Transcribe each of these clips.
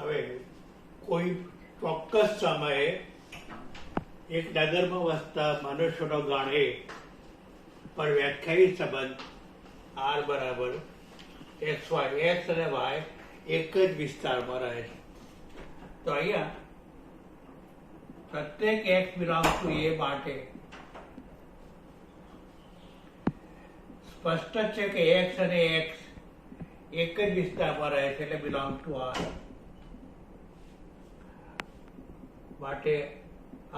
હવે કોઈ ચોક્કસ સમયે એક નગરમાં વસતા મનુષ્યનો ગણ એ પર વ્યાખ્યાયિત સંબંધ આર બરાબર એક્સ વાય, એક્સ અને વાય એક જ વિસ્તારમાં રહે છે. તો અહીંયા પ્રત્યેક એક્સ બિલોંગ્સ ટુ એ માટે સ્પષ્ટ છે કે એક્સ અને એક્સ એક જ વિસ્તારમાં રહે છે, એટલે બિલોંગ ટુ આર. માટે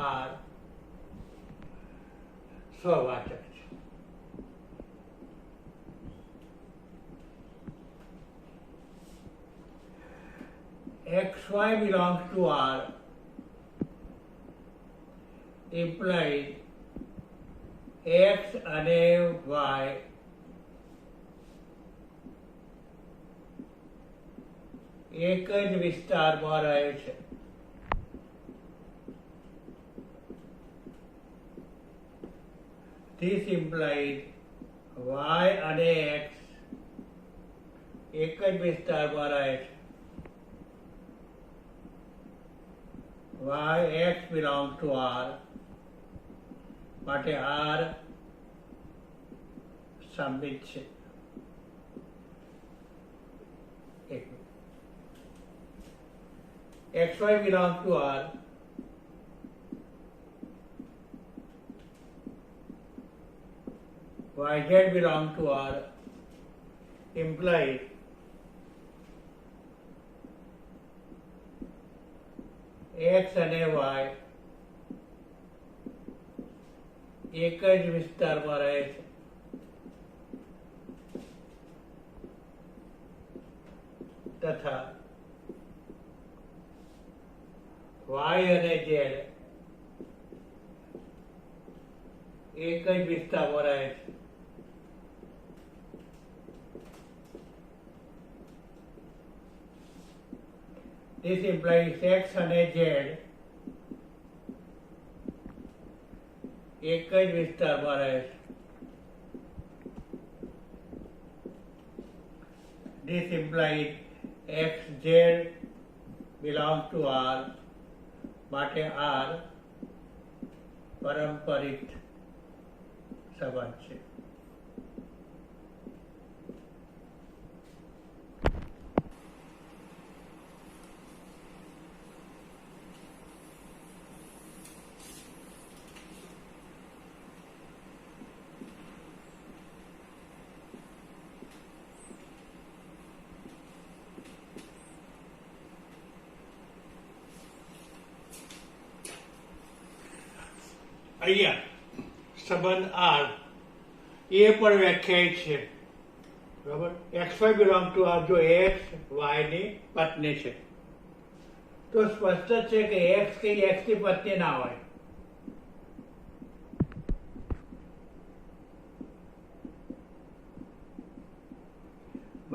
આર સ્વવાચક છે. XY belongs to R implies X અને Y એક જ વિસ્તારમાં રહે છે. This implies Y અને X એક જ વિસ્તારમાં રહે છે. Y, X belongs to R, માટે R સંમિત છે. XY belongs to R, YZ belongs to R implies X અને Y એક જ વિસ્તારમાં રહે છે. તથા Y અને Z એક જ વિસ્તારમાં રહે છે. This implies X અને Z એક જ વિસ્તારમાં રહે છે. This implies XZ belongs to R, માટે R પારંપરિક સંબંધ છે. અહીંયા સંબંધ આર એ પણ વ્યાખ્યાયિત છે, બરાબર. XY બિલોંગ ટુ આર જો એક્સ વાયની પત્ની છે તો સ્પષ્ટ છે કે એક્સ કઈ એક્સની પત્ની ના હોય.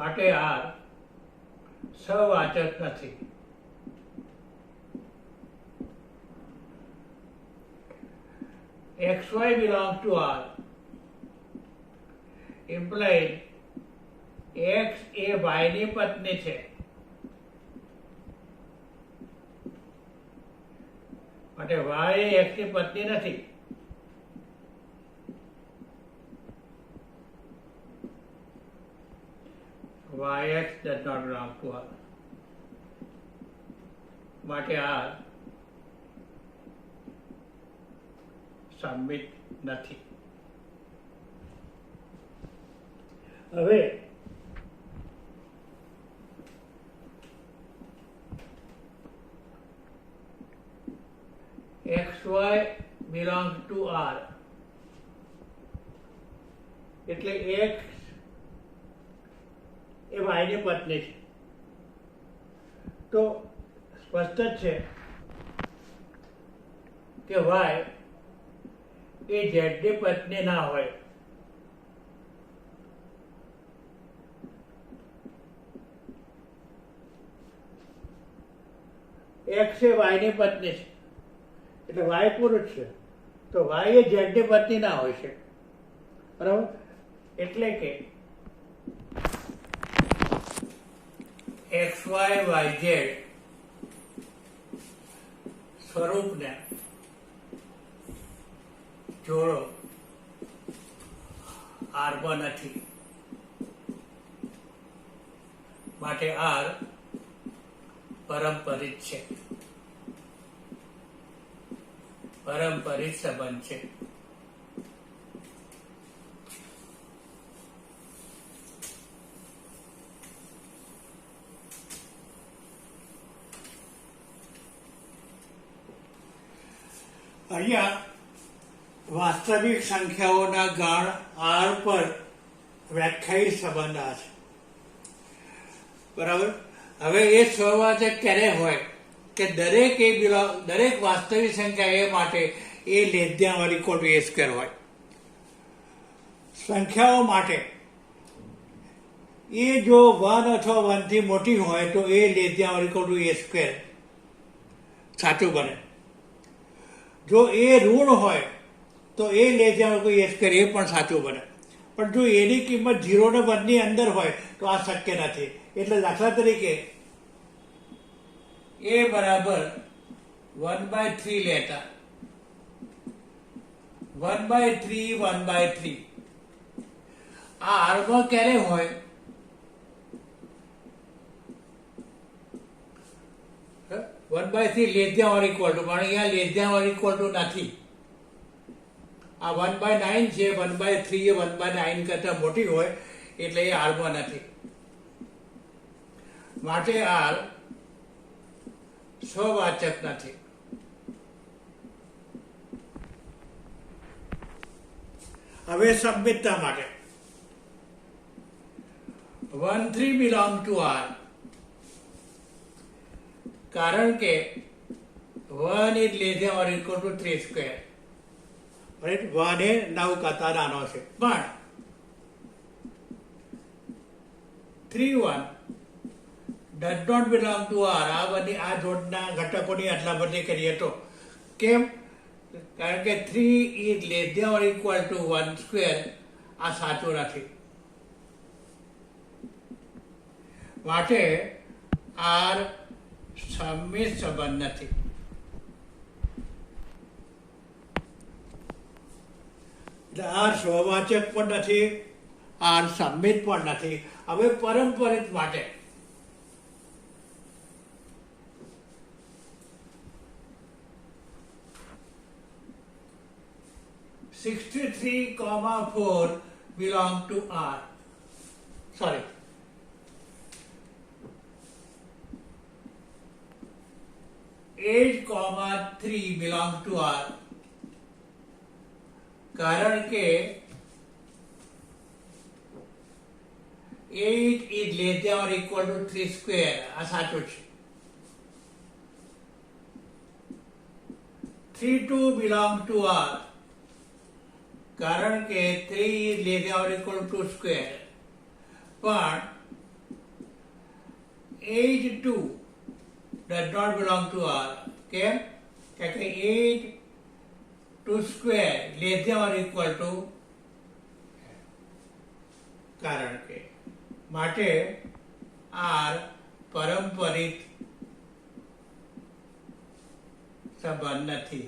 માટે આર સહવાચક નથી. XY belongs to R implies X A Y ની પત્ની છે. માટે Y એ X ની પત્ની નથી. YX does not belong to R. માટે R સંમિત નથી. હવે XY belongs to R એટલે X એ Y ની પત્ની છે. તો સ્પષ્ટ જ છે કે Y એ Z ની પત્ની ના હોય. X એ Y ની પત્ની છે એટલે Y પુરુષ છે, તો Y એ Z ની પત્ની ના હોય છે, બરાબર. એટલે કે XY YZ સ્વરૂપને જોડો આરમાં નથી, માટે આર પરંપરિત છે, પરંપરિત સંબંધ છે. અહીંયા વાસ્તવિક સંખ્યાઓના ગાણ આર પર વ્યાખ્યાયિત સંબંધ આ છે, બરાબર. હવે એ સ્વવાચક ક્યારે હોય કે દરેક વાસ્તવિક સંખ્યા એ માટે a less than or equal to a square હોય. સંખ્યાઓ માટે એ જો 1 અથવા 1 થી મોટી હોય તો a less than or equal to a square સાચું બને. જો એ ઋણ હોય તો a less than or equal to a square એ પણ સાચું બને. પણ જો એની કિંમત 0 ને 1 ની અંદર હોય તો આ શક્ય નથી. એટલે દાખલા તરીકે એ બરાબર 1/3 લેતા, 1/3 1/3 આ આરમાં ક્યારે હોય? 1/3 less than or equal to, પણ અહીંયા less than or equal to નથી. આ 1/9 છે, 1/3 એ 1/9 કરતા મોટી હોય એટલે એ આરમાં નથી. માટે આર સ્વવાચક નથી. હવે સંમિતતા માટે 1/3 belong to R, કારણ કે 1 is less than or equal to 3 square, right? 1 એ 9 કરતા નાનો છે, પણ 3/1 does not belong to R. આ જોડના ઘટકોની અદલા બદલી કરીએ તો કેમ? કારણ કે 3 is less than or equal to 1 square આ સાચું નથી. માટે R સંમિત સંબંધ નથી. એટલે R સ્વવાચક પણ નથી, R સંમિત પણ નથી. હવે પરંપરિત માટે 63,4 belong to R. Sorry. Eight, 3 belong to R. કારણ કે 8 is less than or equal to 3 square. આ સાચું છે. 3, 2 belong to R. કારણ કે 3 is less than or equal to 2 square. પણ 8, 2 does not belong to R. કેમ? કારણ કે 8, 2 square less than or equal to, કારણ કે માટે R પરંપરિત સંબંધ નથી.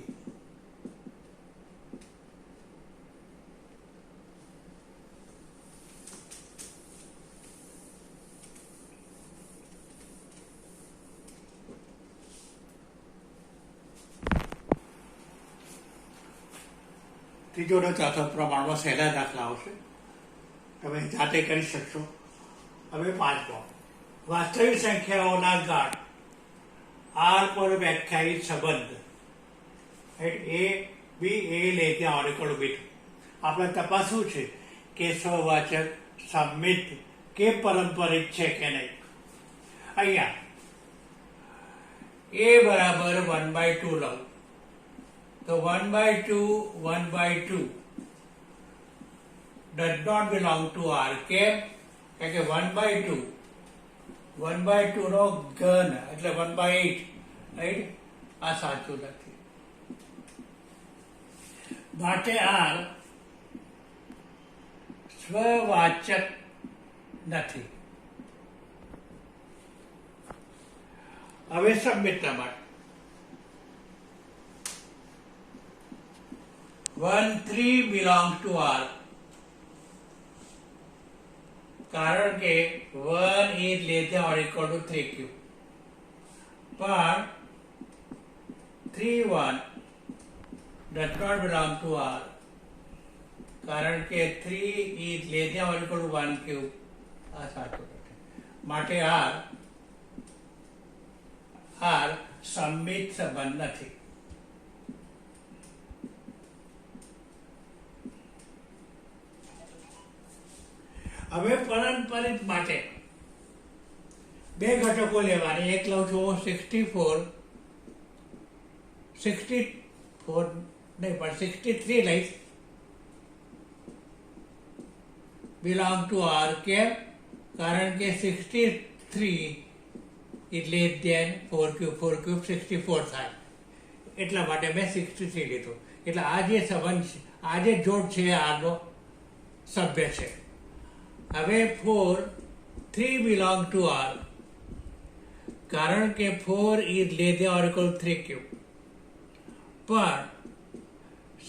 ત્રીજો ને ચોથો પ્રમાણમાં સહેલા દાખલા આવશે, તમે જાતે કરી શકશો. હવે પાંચમો, વાસ્તવિક સંખ્યાઓના ગાઢ આર પર વ્યાખ્યાયિત સંબંધ એ બી એ લે ત્યાં ઓરિકલ બીટ. આપણે તપાસવું છે કે સ્વવાચક, સંમિત કે પરંપરિત છે કે નહીં. અહીંયા એ બરાબર 1/2 લઉં તો 1/2 1/2 does not belong to R. કેમ? કારણ કે 1/2 નો ઘન એટલે 1/8, રાઈટ? આ સાચું નથી. માટે R સ્વવાચક નથી. હવે સંમિતતા માટે 1 3 belongs to R. કારણ કે 1 is less than or equal to 3q. પણ 3 1 does not belong to R. કારણ કે 3 is less than or equal to 1q. આ સાચું નથી. માટે R સંમિત સંબંધ નથી. હવે પારંપરિક માટે બે ઘટકો લેવાની. એક લઉં છું 64 નહીં પણ 63 લઈશ. belong to R. કેમ? કારણ કે 63 is less than 4 cube 64 થાય. એટલા માટે મેં 63 લીધું. એટલે આ જે સંબંધ છે, આ જે જોડ છે આનો સભ્ય છે. હવે 3 belong to R. કારણ કે 4 is less than or equal to 3q. પણ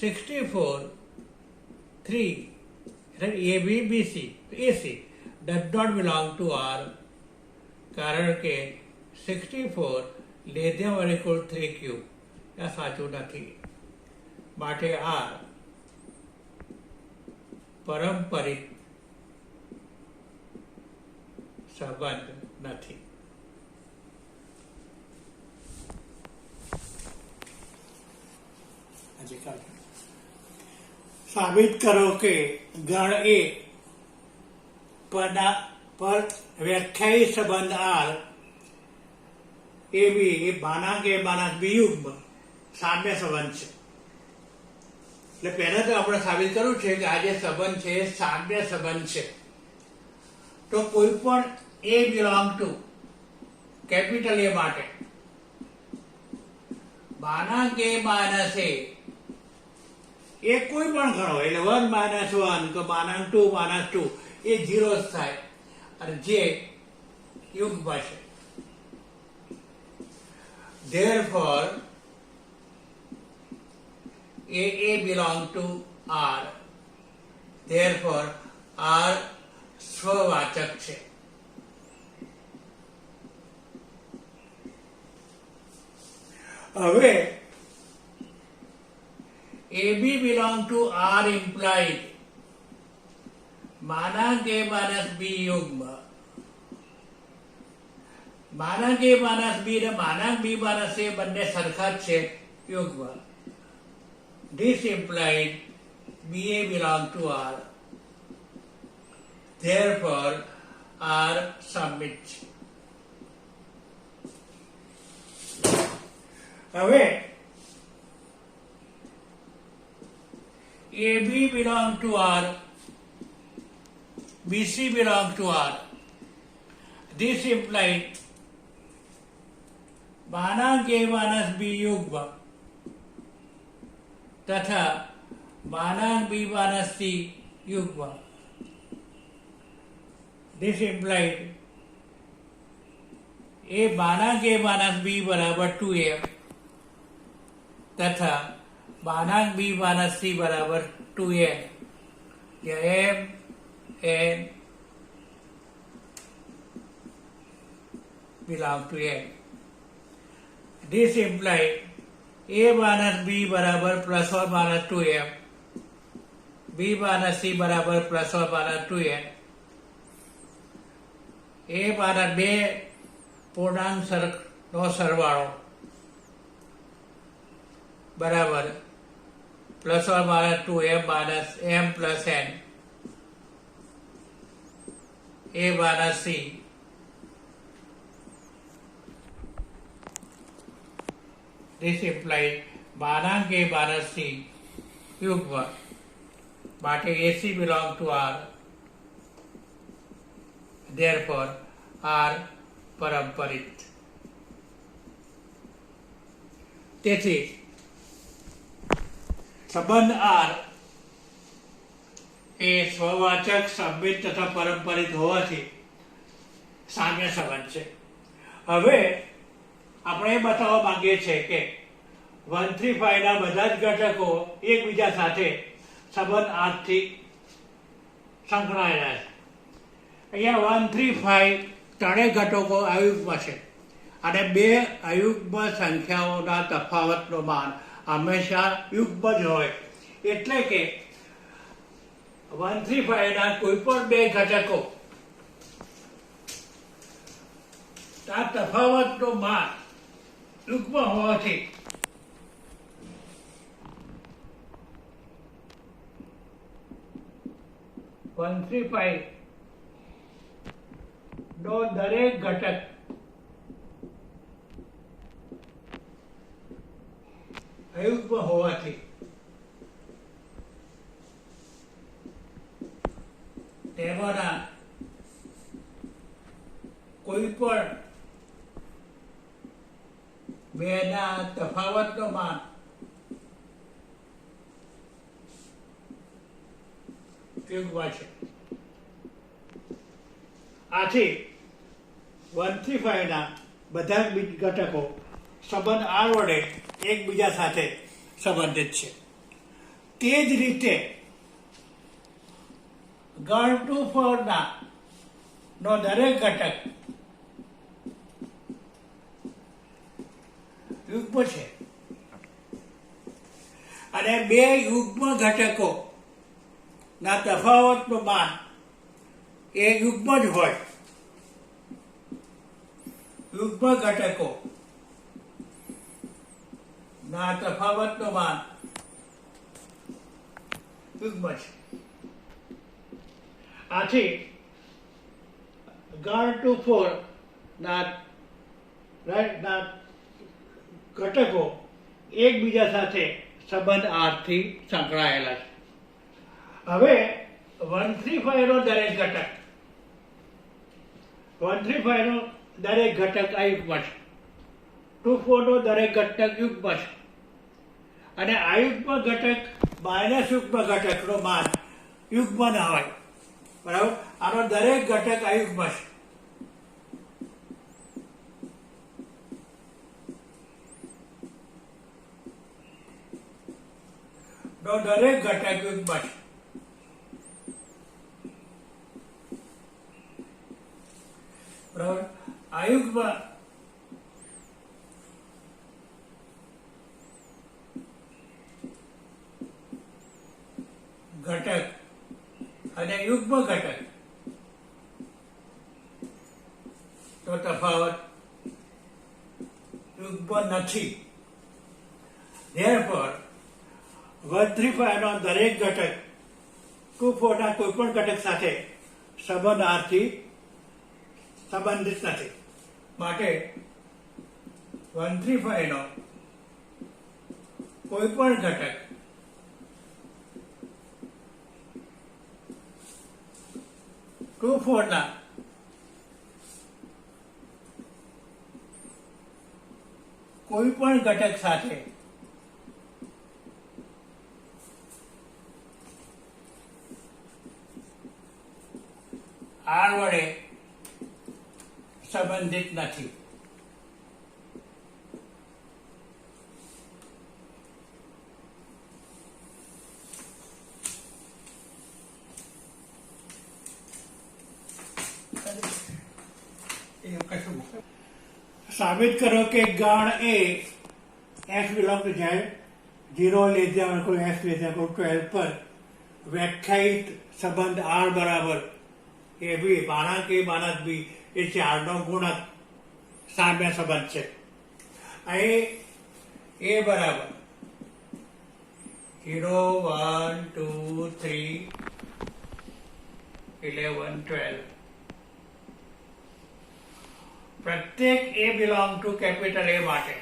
64 3 AB BC AC does not belong to R. કારણ કે 64 less than or equal to 3q. આ સાચું નથી. માટે R પારંપરિક સંબંધ નથી. સાબિત કરો કે ગણ એ પર વ્યાખ્યાયિત સંબંધ R એ બી એ માનાંક એ માનાંક બી યુગ્મ સામ્ય સંબંધ છે. એટલે પહેલા તો આપણે સાબિત કરવું છે કે આ જે સંબંધ છે એ સામ્ય સંબંધ છે. તો કોઈ પણ A belong to capital A માટે માનાંક A માઇનસ A એ કોઈ પણ ગણો એટલે 1 માઇનસ 1 કે માનાંક 2 માઇનસ 2 એ 0 જ થાય અને જે યુગ્મ છે. therefore A belong to R. therefore R સ્વવાચક છે. હવે AB belong to R implied માનાંક A minus B યુગ્મ. માનાંક A માઇનસ B ને માનાંક B માઇનસ A બંને સરખા જ છે યુગ્મ. This implied BA belong to R. therefore R સંમિત છે. હવે AB belong to R, BC belong to R. This implies માનાંક A minus B યુગ્મ તથા માનાંક B માઇનસ C યુગ્મ. This implies માનાંક A minus B બરાબર 2m તથા માનાંક B માઇનસ C બરાબર 2n. જ્યાં m n belong to n. This implies A minus B बराबर plus और minus 2m, B minus C बराबर प्लस और माइनस 2n. A माइनस 2 पूर्णांक નો સરવાળો બરાબર plus or minus 2m minus m plus n. A minus C This implies માનાંક A minus C યુગ્મ માટે AC belong to R. therefore R પારંપરિક. તેથી સંબંધ R એ સ્વવાચક સંમિત તથા પારંપરિક હોવાથી સામ્ય સંબંધ છે. હવે આપણે એ બતાવવા માંગીએ છીએ કે 135 ના બધા જ ઘટકો એકબીજા સાથે સંબંધ આઠથી સંકળાયેલા છે. અહીંયા 135 ત્રણેય ઘટકો અયુગ્મ છે અને બે અયુગ્મ સંખ્યાઓના તફાવતનો માન હંમેશા યુગ્મ જ હોય. એટલે કે 135 ના કોઈ પણ બે ઘટકો આ તફાવતનો માન યુગ્મ હોવાથી નો દરેક ઘટક અયુગ્મ હોવાથી તેમાંના કોઈ પણ બેના તફાવતનો માન યુગ્મ છે. આથી 135 ના બધા જ ઘટકો સંબંધ R વડે એકબીજા સાથે સંબંધિત છે. તે જ રીતે ગણ 24 નો દરેક ઘટક યુગ્મ છે અને બે યુગ્મ ઘટકો ના તફાવતનું માન એ યુગ્મ જ હોય. યુગ્મ ઘટકો ના તફાવતનું માન યુગ્મ છે. આથી ગણ 24 ના ઘટકો એકબીજા સાથે સંબંધ આરથી સંકળાયેલા છે. હવે 135 નો દરેક ઘટક 135 નો દરેક ઘટક અયુગ્મ છે. 24 નો દરેક ઘટક યુગ્મ છે અને અયુગ્મ ઘટક માઇનસ યુગ્મ ઘટકનો માન યુગ્મ ના હોય. બરાબર. આનો દરેક ઘટક અયુગ્મ છે. નો દરેક ઘટક યુગ્મ છે. બરાબર. અયુગ્મ ઘટક અને યુગ્મ ઘટક તો તફાવત યુગ્મ નથી. Therefore 135 નો દરેક ઘટક 24 ના કોઈ પણ ઘટક સાથે સંબંધ આરથી સંબંધિત નથી. માટે 135 નો કોઈ પણ ઘટક ના કોઈ પણ ઘટક સાથે R વડે સંબંધિત નથી. સાબિત કરો કે ગણ એ x belong to z 0 less than or equal x less than or equal to 12 પર વ્યાખ્યાયિત સંબંધ R બરાબર એ બી માનાંક એ માનાંક બી એ ચારનો ગુણક સામ્ય સંબંધ છે. અહીં એ બરાબર 0 1 2 3 11 12 પ્રત્યેક એ બિલોંગ ટુ કેપિટલ એ માટે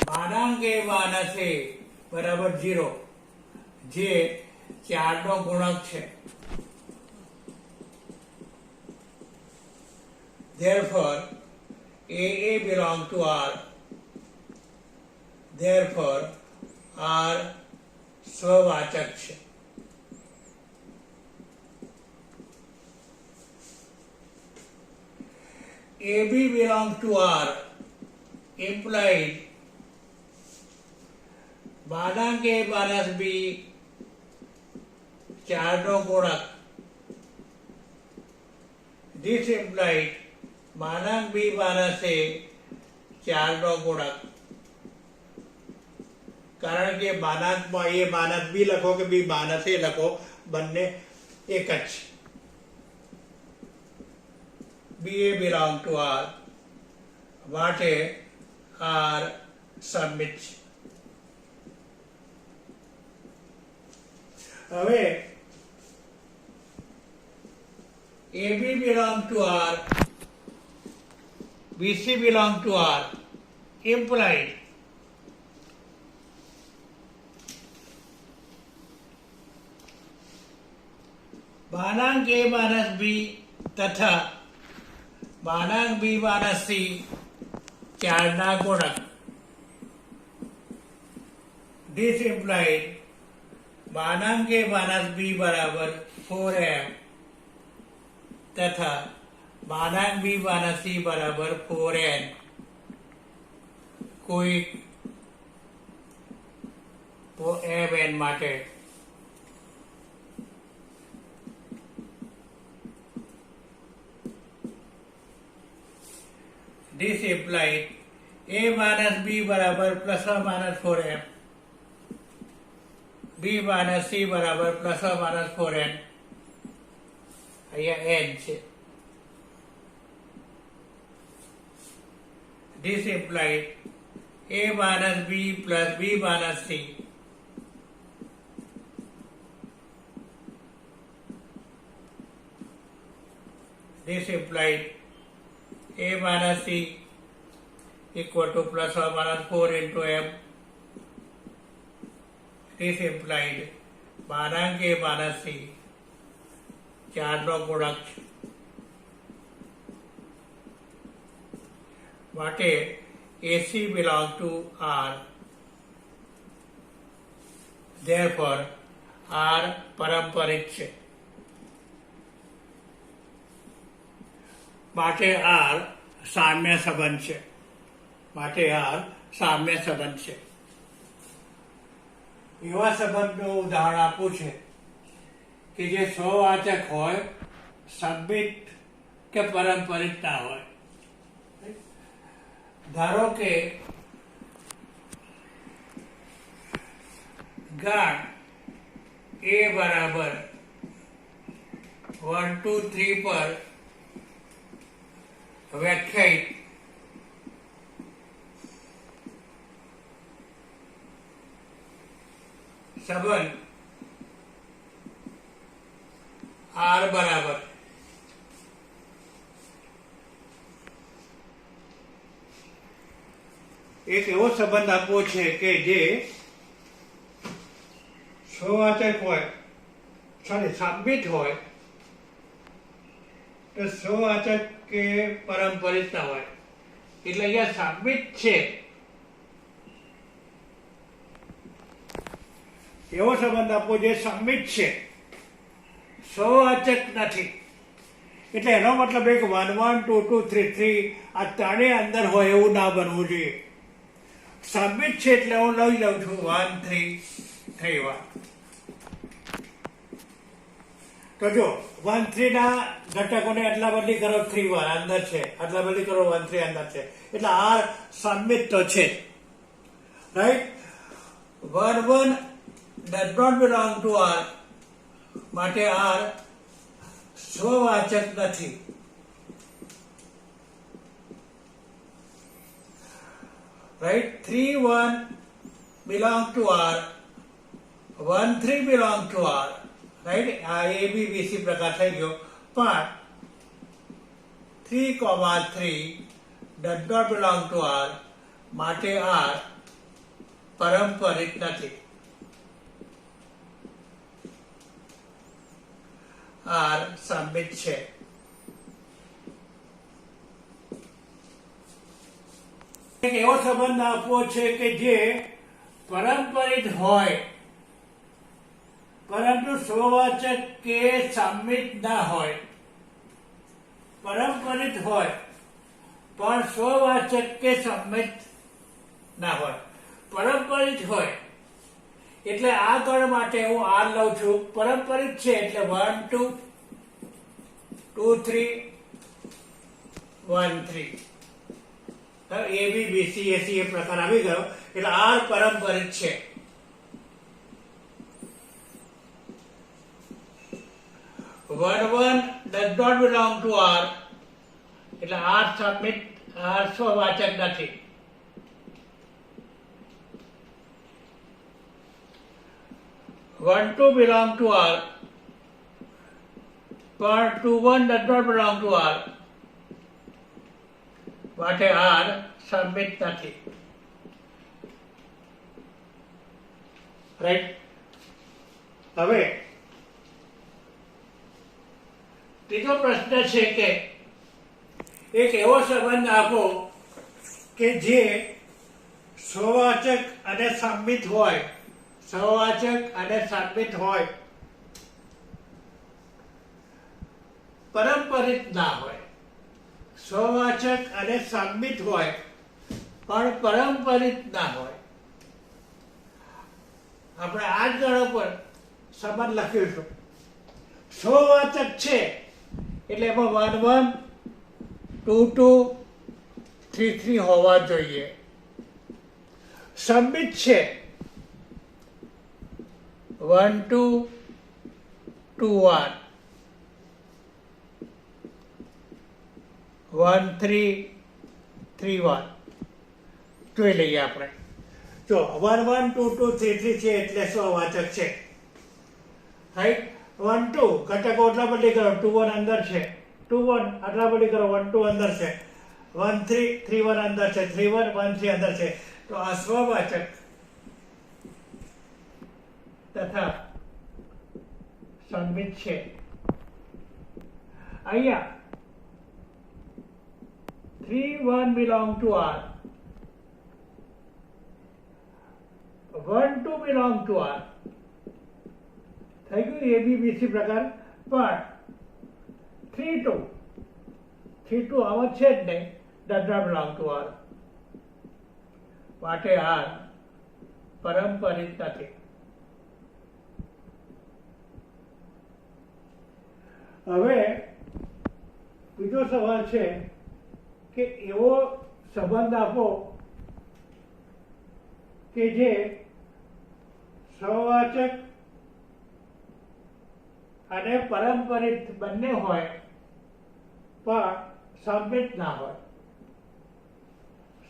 માનાંક એ માઇનસ એ બરાબર 0 જે 4 નો ગુણક છે. Therefore a belong to R. Therefore R સ્વવાચક છે. AB belong to R. implied માનાંક A minus B 4 નો ગુણક. This implied માનાંક B minus A 4 નો ગુણક. કારણ કે માનાંકમાં A માઇનસ B લખો કે B માઇનસ A લખો, બંને એક જ છે. BA belong to R માટે R સબમિટ છે. હવે AB belong to R, BC belong to R, implied માનાંક A minus B તથા માનાંક B માઇનસ C 4 ના ગુણક. This implied માનાંક A minus B બરાબર 4m તથા માનાંક B માઇનસ C બરાબર 4n. કોઈ mn માટે This implied A minus B बराबर plus और minus 4m, B minus C बराबर प्लस और माइनस 4n. અહીંયા n છે. This implied A minus B plus B minus C this implied A minus C equal to plus or minus 4 into m. This implied માનાંક A minus C 4 નો ગુણક છે. માટે AC belong to R. Therefore R પારંપરિક છે. માટે R સામ્ય સંબંધ છે. માટે R સામ્ય સંબંધ છે. એવા સંબંધનું ઉદાહરણ આપવું છે કે જે સ્વવાચક હોય, સબમિટ કે પારંપરિક ના હોય. ધારો કે ગાણ A બરાબર 1 2 3 પર વ્યાખ્યાયિત સંબંધ R બરાબર એક એવો સંબંધ આપવો છે કે જે સ્વવાચક હોય, સાબિત હોય, તો સ્વવાચક કે પારંપરિક ના હોય. એટલે અહીંયા સાબિત છે એવો સંબંધ આપવો જે સાબિત છે, સ્વવાચક નથી. એટલે એનો મતલબ એક 1 1 2 2 3 3 આ ત્રણેય અંદર હોય એવું ના બનવું જોઈએ. સાબિત છે એટલે હું લઈ લઉં છું 1 3 3 1. તો જો 1 3 ના ઘટકોને આટલા બદલી કરો 3 1 અંદર છે, આટલા બદલી કરો 1 3 અંદર છે. એટલે R સાબિત તો છે, right. 1 1 does not belong to R માટે R સ્વવાચક નથી. Right. 3 1 belong to R, 1 3 belong to R. Right. આ A B B C પ્રકાર થઈ ગયો. પણ 3 3 does not belong to R માટે R પારંપરિક નથી. R સાબિત છે. એક એવો સંબંધ આપવો છે કે જે પારંપરિક હોય પરંતુ સ્વવાચક કે સાબિત ના હોય. પારંપરિક હોય પણ સ્વવાચક કે સાબિત ના હોય. પારંપરિક હોય એટલે આ ગણ માટે હું આર લઉં છું. પારંપરિક છે એટલે 1 2 2 3 1 3. એ બી બીસી એસી એ પ્રકાર આવી ગયો એટલે આર પારંપરિક છે. One does not belong to R એટલે R સબમિટ R સ્વવાચક નથી. One two belong to R પણ 2 1 does not belong to R માટે R સબમિટ નથી. રાઈટ. હવે ત્રીજો પ્રશ્ન છે કે એક એવો સંબંધ આપો કે જે સ્વવાચક અને સંમિત હોય. સ્વવાચક અને સંમિત હોય, પારંપરિક ના હોય. સ્વવાચક અને સંમિત હોય પણ પારંપરિક ના હોય. આપણે આ જ ગણો પર સંબંધ લખીશું. સ્વવાચક છે એટલે એમાં 1 1 2 2 3 3 હોવા જોઈએ. સંમિત છે 1 2 2 1 1 3 3 1. જોઈ લઈએ આપણે. જો 1 1 2 2 3 3 છે એટલે સ્વવાચક છે. રાઈટ. 1 2 ઘટકો એટલા બધી કરો. 2 1 અંદર છે. 2 1 આટલા બધી કરો. 1 2 અંદર છે. 1 3 3 1 અંદર છે. 3 1 1 3 અંદર છે. તો આ સ્વવાચક તથા સંમિત છે. અહીંયા 3 1 belong to R, 1 2 belong to R. થઈ ગયું એબીબીસી પ્રકાર. પણ 3 2 3 2 આમાં છે જ નહીં. does not belong to R માટે R પારંપરિક નથી. હવે બીજો સવાલ છે કે એવો સંબંધ આપો કે જે સ્વવાચક અને પારંપરિક બંને હોય પણ સંમિત ના હોય.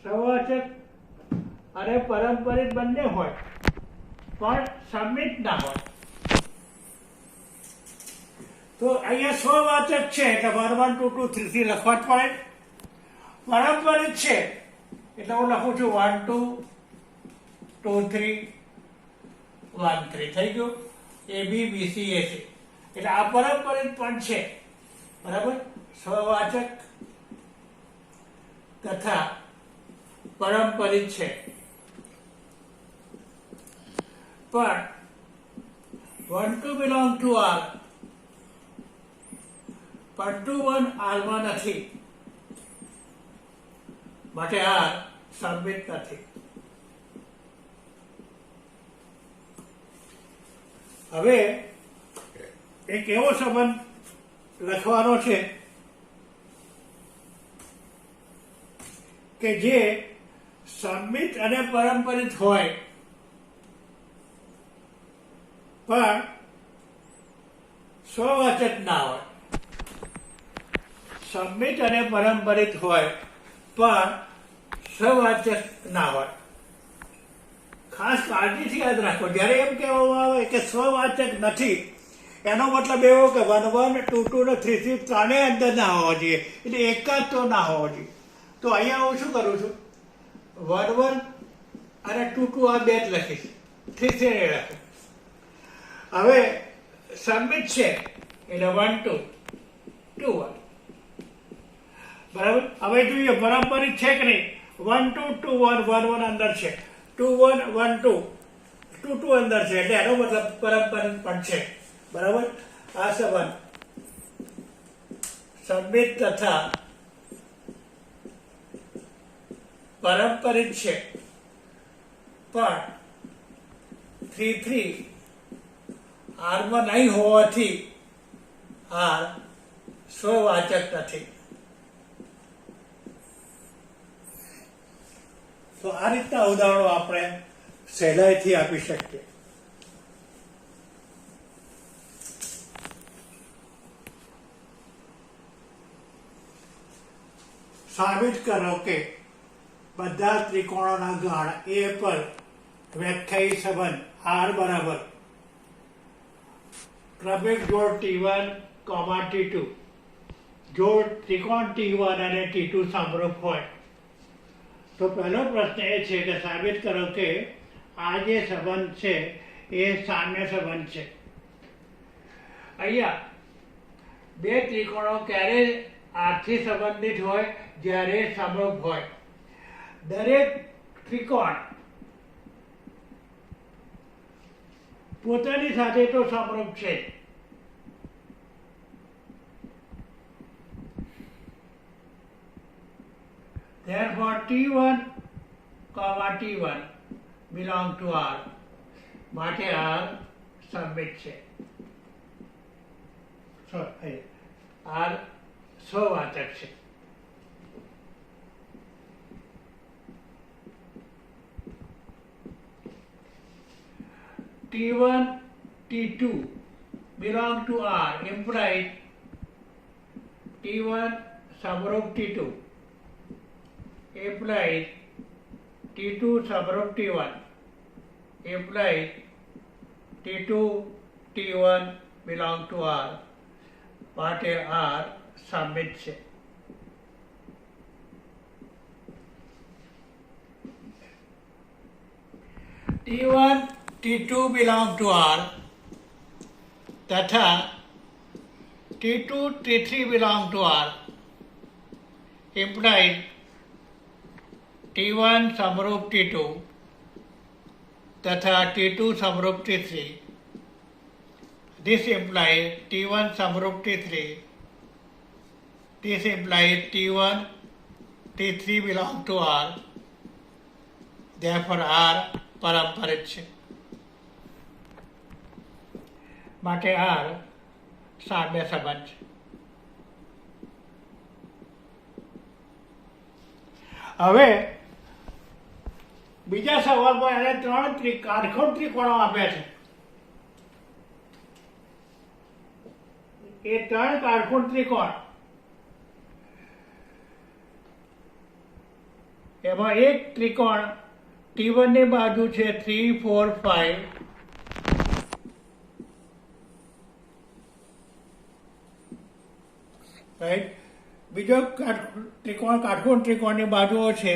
સ્વવાચક અને પારંપરિક બંને હોય પણ સંમિત ના હોય. તો અહીંયા સ્વવાચક છે એટલે 1 1 2 2 3 3 લખવા જ પડે. પારંપરિક છે એટલે હું લખું છું 1 2 2 3 1 3. થઈ ગયું. એ બી બી સી એ સી એટલે આ પારંપરિક પણ છે. બરાબર. સ્વવાચક તથા પારંપરિક છે પણ 1 2 belong to R પણ 2 1 R માં નથી માટે R સંમિત નથી. હવે એક એવો સંબંધ લખવાનો છે કે જે સંમિત અને પારંપરિક હોય પણ સ્વવાચક ના હોય. સંમિત અને પારંપરિક હોય પણ સ્વવાચક ના હોય. ખાસ કાળજીથી યાદ રાખો. જ્યારે એમ કહેવામાં આવે કે સ્વવાચક નથી એનો મતલબ એવો કે 1 1 2 2 ને 3 3 ત્રણેય અંદર ના હોવા જોઈએ. એટલે એક જ તો ના હોવો જોઈએ. તો અહીંયા હું શું કરું છું 1 1 અને 2 2 આ બે જ લખીશ. 3 3 એ લખું. હવે સંમિત છે એટલે 1 2 2 1. બરાબર. હવે જોઈએ પારંપરિક છે કે નહીં. 1 2 2 1 1 1 અંદર છે. 2 1 1 2 2 2 અંદર છે એટલે એનો મતલબ પારંપરિક પણ છે. બરાબર. આ સંબંધ સંમિત તથા પારંપરિક છે પણ 3 આરમાં નહીં હોવાથી આર સ્વવાચક નથી. તો આ રીતના ઉદાહરણો આપણે સહેલાઈથી આપી શકીએ. સાબિત કરો કે બધા ત્રિકોણોના ગણ એ પર વ્યાખ્યાયિત સંબંધ R બરાબર ક્રમિક જોડ T1, T2 જો ત્રિકોણ T1 અને T2 સમરૂપ હોય તો પહેલો પ્રશ્ન એ છે કે સાબિત કરો કે આ જે સંબંધ છે એ સામ્ય સંબંધ છે. અહીંયા બે ત્રિકોણો ક્યારે આરથી સંબંધિત હોય? જ્યારે સમરૂપ હોય. દરેક ત્રિકોણ પોતાની સાથે તો સમરૂપ છે. Therefore, T1, T1 belong to R. માટે R સમમિત છે. R સ્વવાચક છે. T1, T2 belong to R implies T1 સમરૂપ T2 implies T2 સમરૂપ T1 implies T2, T1 belong to R. માટે R સમમિત છે. T1, T2 belong to R तथा T2, T3 belong to R implies T1 समरूप T2 तथा T2 समरूप T3. This implies T1 समरूप T3. This implies T1, T3 belong to R. Therefore R પારંપરિક છે. માટે R સામ્ય સંબંધ છે. હવે બીજા સવાલમાં એને 3 કાટખૂણ ત્રિકોણો આપ્યા છે. એ 3 કાટખૂણ ત્રિકોણ એમાં એક ત્રિકોણ T1 ની બાજુ છે 3, 4, 5 રાઈટ. બીજો ત્રિકોણ કાટખૂણ ત્રિકોણની બાજુઓ છે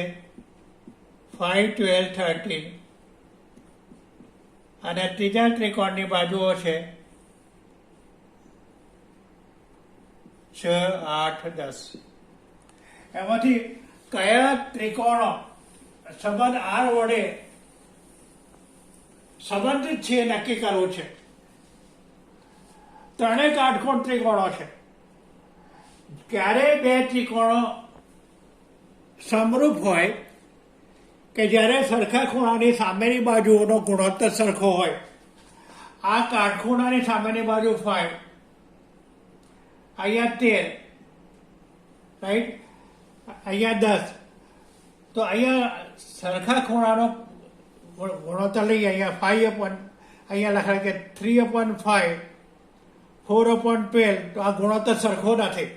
5, 12, 13 અને ત્રીજા ત્રિકોણની બાજુઓ છે 6, 8, 10. એમાંથી કયા ત્રિકોણો સંબંધ R વડે સંબંધિત છે નક્કી કરવું છે. ત્રણેય કાટખૂણ ત્રિકોણો છે. ક્યારે બે ત્રિકોણો સમરૂપ હોય કે જ્યારે સરખા ખૂણાની સામેની બાજુઓનો ગુણોત્તર સરખો હોય. આ કાટખૂણાની સામેની બાજુ 5, અહીંયા 13 રાઈટ, અહીંયા 10. તો અહીંયા સરખા ખૂણાનો ગુણોત્તર લઈએ. અહીંયા 5 અહીંયા લખાય કે 3/5, 4/12. તો આ ગુણોત્તર સરખો નથી.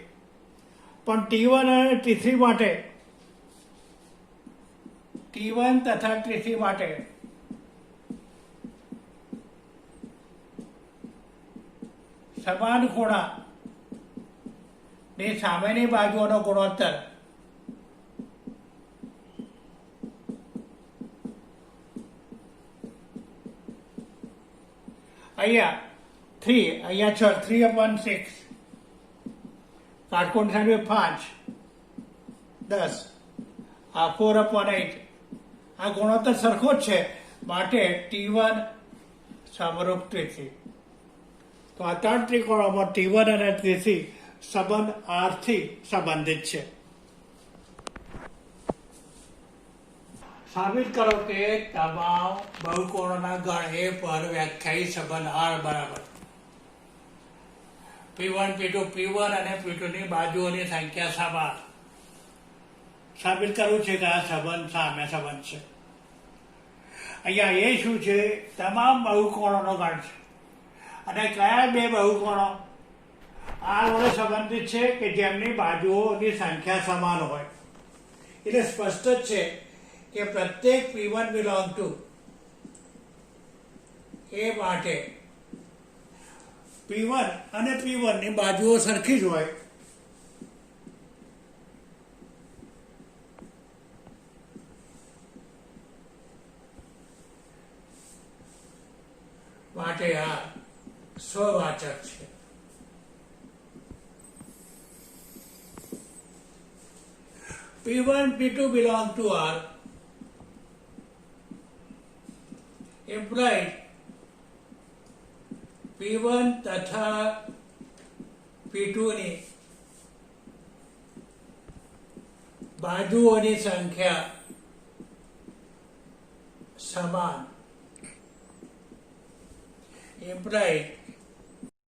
પણ T1 અને T3 માટે T1 તથા T3 માટે સમાન ખૂણા ની સામેની બાજુઓનો ગુણોત્તર અહીંયા 3, અહીંયા 6, 3/6. કાટખૂણ સામે 5, 10. આ 4/8. આ ગુણોત્તર સરખો જ છે. માટે T1 સમરૂપ T3. તો આ 3 ત્રિકોણોમાં T1 અને T3 સંબંધ R થી સંબંધિત છે. સાબિત કરો કે તમામ બહુકોણોના ગણ A પર વ્યાખ્યાયિત સંબંધ R બરાબર P1, P2, P1 અને P2 ની બાજુઓની સંખ્યા સમાન. સાબિત કરવું છે કે આ સંબંધ સામે સંબંધ છે. અહીંયા એ શું છે? તમામ બહુકોણોનો ગણ છે. અને કયા બે બહુકોણો R વડે સંબંધિત છે કે જેમની બાજુઓની સંખ્યા સમાન હોય. એટલે સ્પષ્ટ જ છે કે પ્રત્યેક P1 belong to A માટે P1 અને P1 ની બાજુઓ સરખી જ હોય. માટે આ સ્વવાચક છે. P1, P2 belong to R implied P1 તથા P2 ની બાજુઓની સંખ્યા સમાન. implied